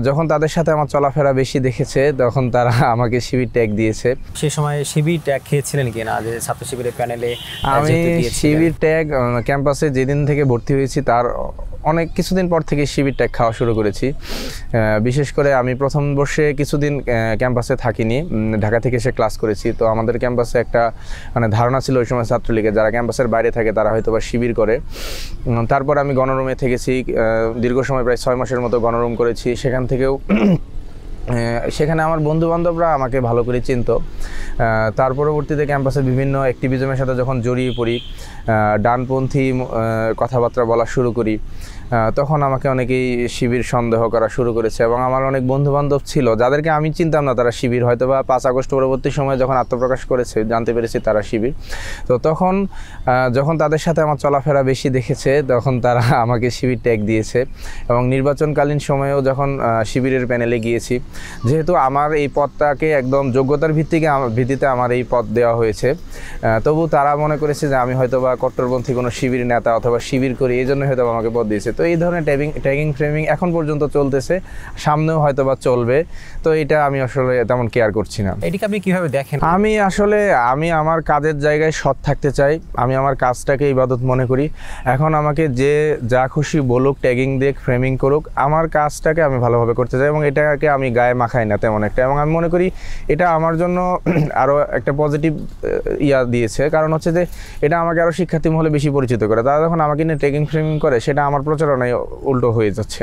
যখন তাদের সাথে আমার চলাফেরা বেশি দেখেছে তখন তারা আমাকে শিবির ট্যাগ দিয়েছে। সেই সময় শিবির ট্যাগ খেয়েছিলেন কিনা, যে ছাত্র শিবিরের প্যানেলে আমি শিবির ট্যাগ ক্যাম্পাসে যেদিন থেকে ভর্তি হয়েছি তার অনেক কিছুদিন পর থেকে শিবির ট্যাগ খাওয়া শুরু করেছি। বিশেষ করে আমি প্রথম বর্ষে কিছুদিন ক্যাম্পাসে থাকিনি, ঢাকা থেকে এসে ক্লাস করেছি। তো আমাদের ক্যাম্পাসে একটা ধারণা ছিল ওই সময় ছাত্রলীগের যারা ক্যাম্পাসের বাইরে থাকে তারা হয়তো বা শিবির করে। তারপর আমি গণরুমে থেকেছি দীর্ঘ সময়, প্রায় 6 মাসের মতো গণরুম করেছি। সেখান থেকেও সেখানে আমার বন্ধুবান্ধবরা আমাকে ভালো করে চিনত। তার পরবর্তীতে ক্যাম্পাসে বিভিন্ন অ্যাক্টিভিজমের সাথে যখন জড়িয়ে পড়ি, ডানপন্থী কথাবার্তা বলা শুরু করি, তখন আমাকে অনেকেই শিবির সন্দেহ করা শুরু করেছে। এবং আমার অনেক বন্ধুবান্ধব ছিল যাদেরকে আমি চিনতাম না তারা শিবির, হয়তো বা 5 আগস্ট পরবর্তী সময়ে যখন আত্মপ্রকাশ করেছে জানতে পেরেছি তারা শিবির। তো তখন যখন তাদের সাথে আমার চলাফেরা বেশি দেখেছে তখন তারা আমাকে শিবির ট্যাগ দিয়েছে। এবং নির্বাচনকালীন সময়েও যখন শিবিরের প্যানেলে গিয়েছি, যেহেতু আমার এই পদটাকে একদম যোগ্যতার ভিত্তিতে আমার এই পদ দেওয়া হয়েছে, তবু তারা মনে করেছে যে আমি হয়তো বা কট্টরপন্থী কোনো শিবির নেতা অথবা শিবির করি, এই জন্য হয়তো আমাকে পদ দিয়েছে। তো এই ধরনের ট্যাগিং ফ্রেমিং এখন পর্যন্ত চলতেছে, সামনেও হয়তো বা চলবে। তো এটা আমি আসলে তেমন কেয়ার করছি না। এটিকে আপনি কিভাবে দেখেন? আমি আমার কাজের জায়গায় সৎ থাকতে চাই, আমি আমার কাজটাকে ইবাদত মনে করি। এখন আমাকে যে যা খুশি বলুক, ট্যাগিং দিয়ে ফ্রেমিং করুক, আমার কাজটাকে আমি ভালোভাবে করতে চাই এবং এটাকে আমি গায়ে মাখাই না তেমন একটা। এবং আমি মনে করি এটা আমার জন্য আরও একটা পজিটিভ দিয়েছে, কারণ হচ্ছে যে এটা আমাকে আরও শিক্ষার্থী মহলে বেশি পরিচিত করে। তারা যখন আমাকে নিয়ে ট্যাগিং ফ্রেমিং করে সেটা আমার প্রচারণায় উল্টো হয়ে যাচ্ছে।